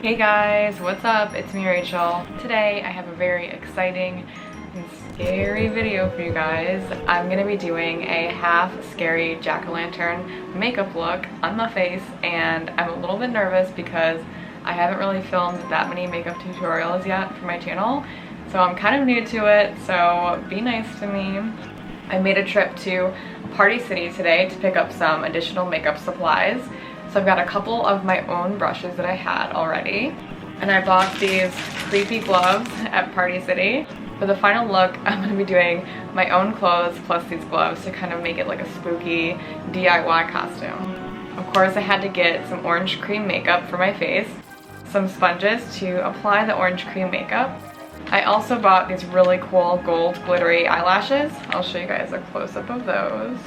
Hey guys, what's up? It's me, Rachel. Today I have a very exciting and scary video for you guys. I'm gonna be doing a half scary jack-o'-lantern makeup look on my face, and I'm a little bit nervous because I haven't really filmed that many makeup tutorials yet for my channel, so I'm kind of new to it, so be nice to me. I made a trip to Party City today to pick up some additional makeup supplies. So I've got a couple of my own brushes that I had already, and I bought these creepy gloves at Party City. For the final look, I'm going to be doing my own clothes plus these gloves to kind of make it like a spooky DIY costume. Of course, I had to get some orange cream makeup for my face, some sponges to apply the orange cream makeup. I also bought these really cool gold glittery eyelashes. I'll show you guys a close-up of those.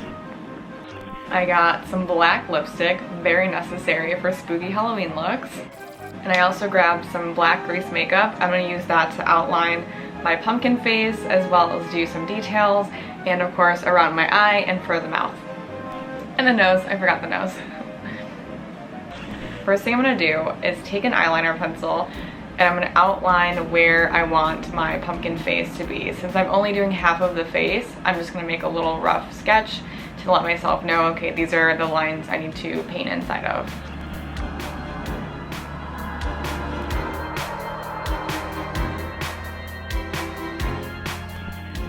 I got some black lipstick, very necessary for spooky Halloween looks. And I also grabbed some black grease makeup. I'm going to use that to outline my pumpkin face as well as do some details, and of course around my eye and for the mouth. And the nose, I forgot the nose. First thing I'm going to do is take an eyeliner pencil and I'm going to outline where I want my pumpkin face to be. Since I'm only doing half of the face, I'm just going to make a little rough sketch to let myself know, okay, these are the lines I need to paint inside of.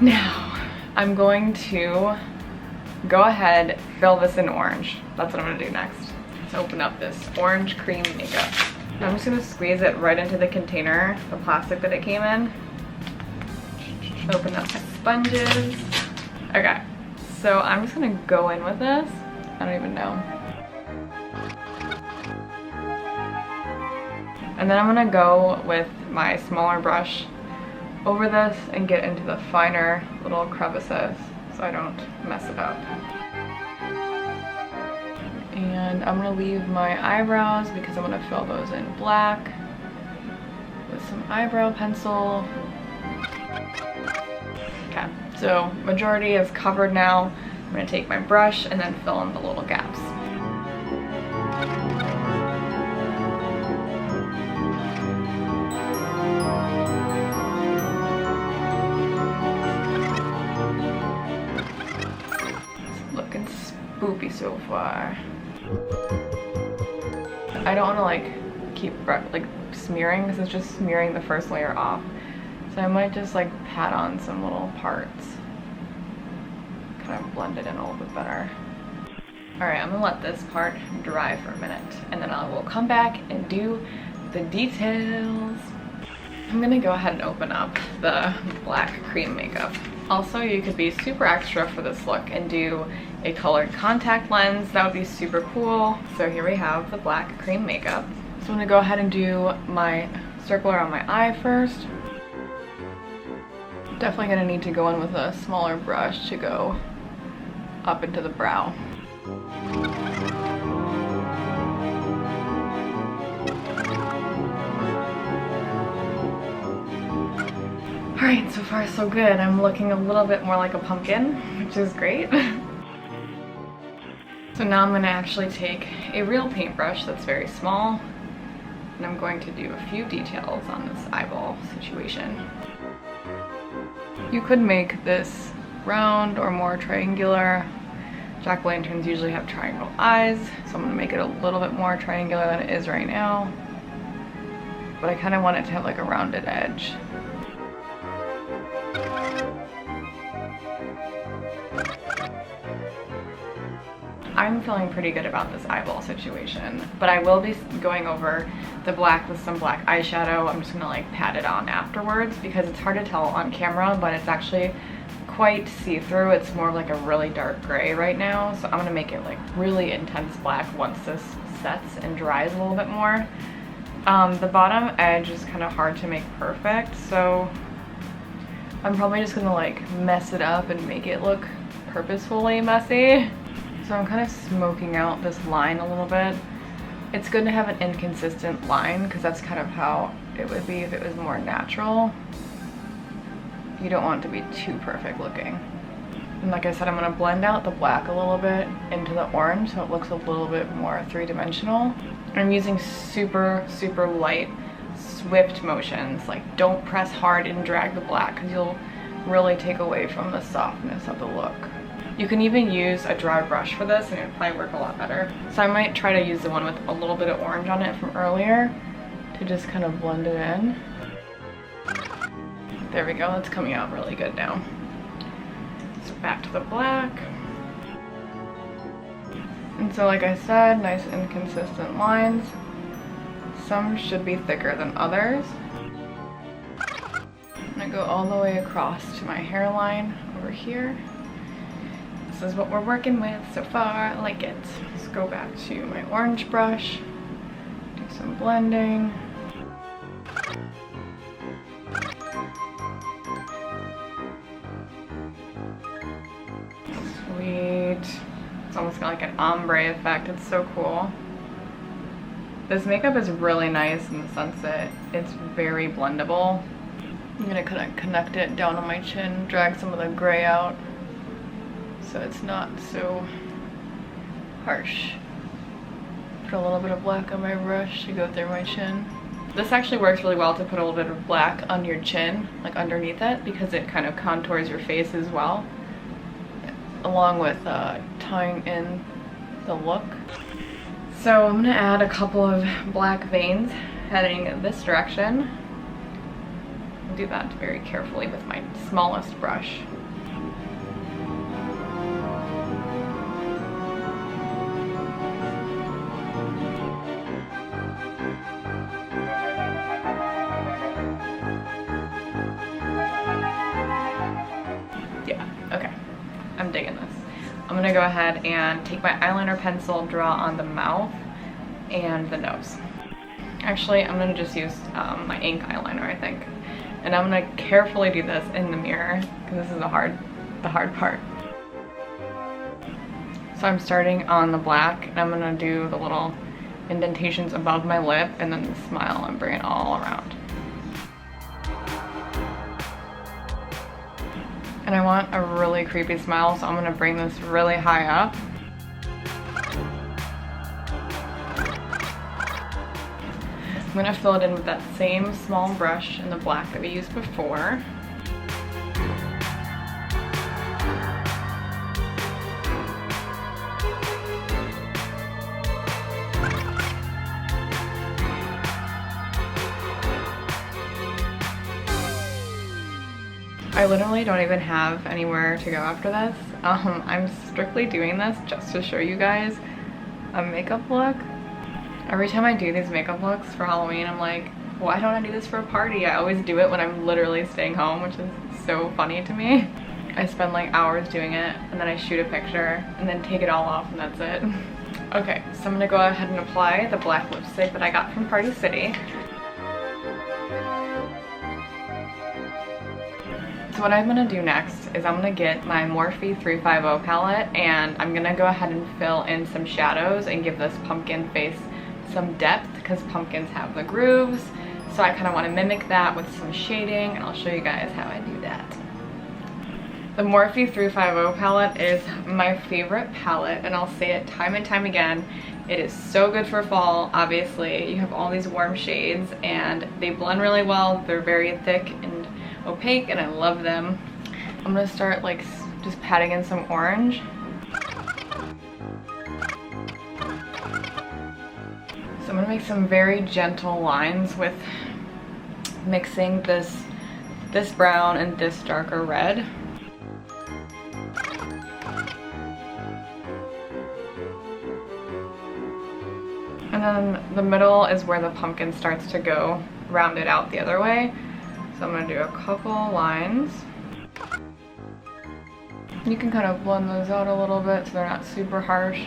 Now, I'm going to go ahead, fill this in orange. That's what I'm gonna do next. Let's open up this orange cream makeup. I'm just gonna squeeze it right into the container, the plastic that it came in. Open up my sponges. Okay. So I'm just gonna go in with this. I don't even know. And then I'm gonna go with my smaller brush over this and get into the finer little crevices so I don't mess it up. And I'm gonna leave my eyebrows because I'm gonna fill those in black with some eyebrow pencil. Okay, so majority is covered now. I'm gonna take my brush and then fill in the little gaps. It's looking spooky so far. I don't want to like keep like smearing because it's just smearing the first layer off. So I might just like pat on some little parts, kind of blend it in a little bit better. Alright, I'm gonna let this part dry for a minute and then I will come back and do the details. I'm gonna go ahead and open up the black cream makeup. Also, you could be super extra for this look and do a colored contact lens. That would be super cool. So here we have the black cream makeup. So I'm gonna go ahead and do my circle around my eye first. Definitely gonna need to go in with a smaller brush to go up into the brow. Alright, so far so good. I'm looking a little bit more like a pumpkin, which is great. So now I'm gonna actually take a real paintbrush that's very small, and I'm going to do a few details on this eyeball situation. You could make this round or more triangular. Jack-o'-lanterns usually have triangle eyes, so I'm gonna make it a little bit more triangular than it is right now. But I kind of want it to have like a rounded edge. I'm feeling pretty good about this eyeball situation, but I will be going over the black with some black eyeshadow. I'm just gonna like pat it on afterwards because it's hard to tell on camera, but it's actually quite see-through. It's more of like a really dark gray right now, so I'm gonna make it like really intense black once this sets and dries a little bit more. The bottom edge is kind of hard to make perfect, so I'm probably just gonna like mess it up and make it look purposefully messy. So I'm kind of smoking out this line a little bit. It's good to have an inconsistent line because that's kind of how it would be if it was more natural. You don't want it to be too perfect looking. And like I said, I'm going to blend out the black a little bit into the orange so it looks a little bit more three-dimensional. I'm using super light, swift motions. Like, don't press hard and drag the black because you'll really take away from the softness of the look. You can even use a dry brush for this and it would probably work a lot better. So I might try to use the one with a little bit of orange on it from earlier to just kind of blend it in. There we go, that's coming out really good now. So back to the black. And so like I said, nice and consistent lines. Some should be thicker than others. I'm gonna go all the way across to my hairline over here. This is what we're working with so far. I like it. Let's go back to my orange brush, do some blending. Sweet. It's almost got like an ombre effect. It's so cool. This makeup is really nice in the sense that it's very blendable. I'm gonna kind of connect it down on my chin, drag some of the gray out so it's not so harsh. Put a little bit of black on my brush to go through my chin. This actually works really well to put a little bit of black on your chin, like underneath it, because it kind of contours your face as well, along with tying in the look. So I'm gonna add a couple of black veins heading this direction. I'll do that very carefully with my smallest brush. Yeah, okay, I'm digging this. I'm gonna go ahead and take my eyeliner pencil, draw on the mouth and the nose. Actually, I'm gonna just use my ink eyeliner, I think. And I'm gonna carefully do this in the mirror because this is the hard part. So I'm starting on the black and I'm gonna do the little indentations above my lip and then the smile and bring it all around. And I want a really creepy smile, so I'm gonna bring this really high up. I'm gonna fill it in with that same small brush in the black that we used before. I literally don't even have anywhere to go after this. I'm strictly doing this just to show you guys a makeup look. Every time I do these makeup looks for Halloween, I'm like, why don't I do this for a party? I always do it when I'm literally staying home, which is so funny to me. I spend like hours doing it, and then I shoot a picture, and then take it all off, and that's it. Okay, so I'm gonna go ahead and apply the black lipstick that I got from Party City. So what I'm gonna do next is I'm gonna get my Morphe 350 palette and I'm gonna go ahead and fill in some shadows and give this pumpkin face some depth because pumpkins have the grooves. So I kind of want to mimic that with some shading and I'll show you guys how I do that. The Morphe 350 palette is my favorite palette and I'll say it time and time again. It is so good for fall, obviously. You have all these warm shades and they blend really well. They're very thick and opaque and I love them. I'm gonna start like just patting in some orange. So I'm gonna make some very gentle lines with mixing this brown and this darker red. And then the middle is where the pumpkin starts to go rounded out the other way. So I'm gonna do a couple lines. You can kind of blend those out a little bit so they're not super harsh.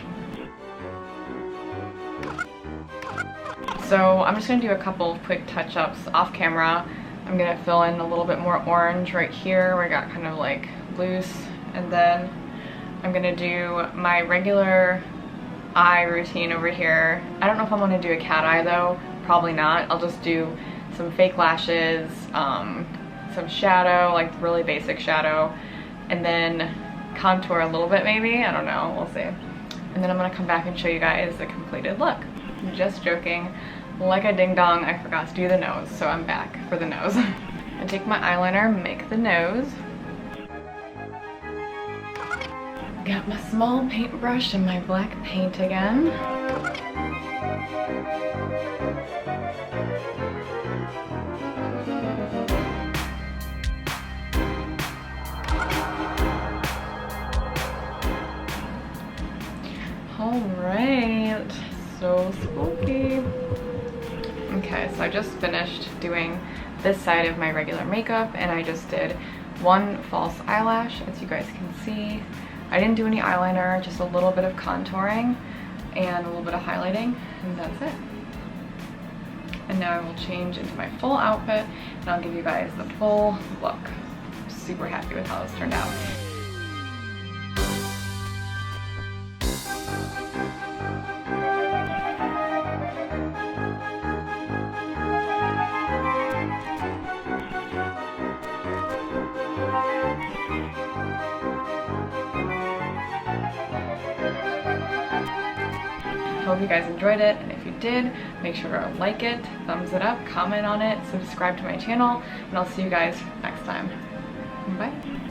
So I'm just gonna do a couple of quick touch-ups off camera. I'm gonna fill in a little bit more orange right here where I got kind of like loose. And then I'm gonna do my regular eye routine over here. I don't know if I'm gonna do a cat eye though, probably not. I'll just do some fake lashes, some shadow, like really basic shadow, and then contour a little bit maybe, I don't know, we'll see. And then I'm gonna come back and show you guys the completed look. Just joking. Like a ding dong, I forgot to do the nose, so I'm back for the nose. I take my eyeliner, make the nose. Got my small paintbrush and my black paint again. Alright, so spooky. Okay, so I just finished doing this side of my regular makeup and I just did one false eyelash, as you guys can see. I didn't do any eyeliner, just a little bit of contouring and a little bit of highlighting, and that's it. And now I will change into my full outfit and I'll give you guys the full look. I'm super happy with how this turned out. Hope you guys enjoyed it, and if you did, make sure to like it, thumbs it up, comment on it, subscribe to my channel, and I'll see you guys next time. Bye.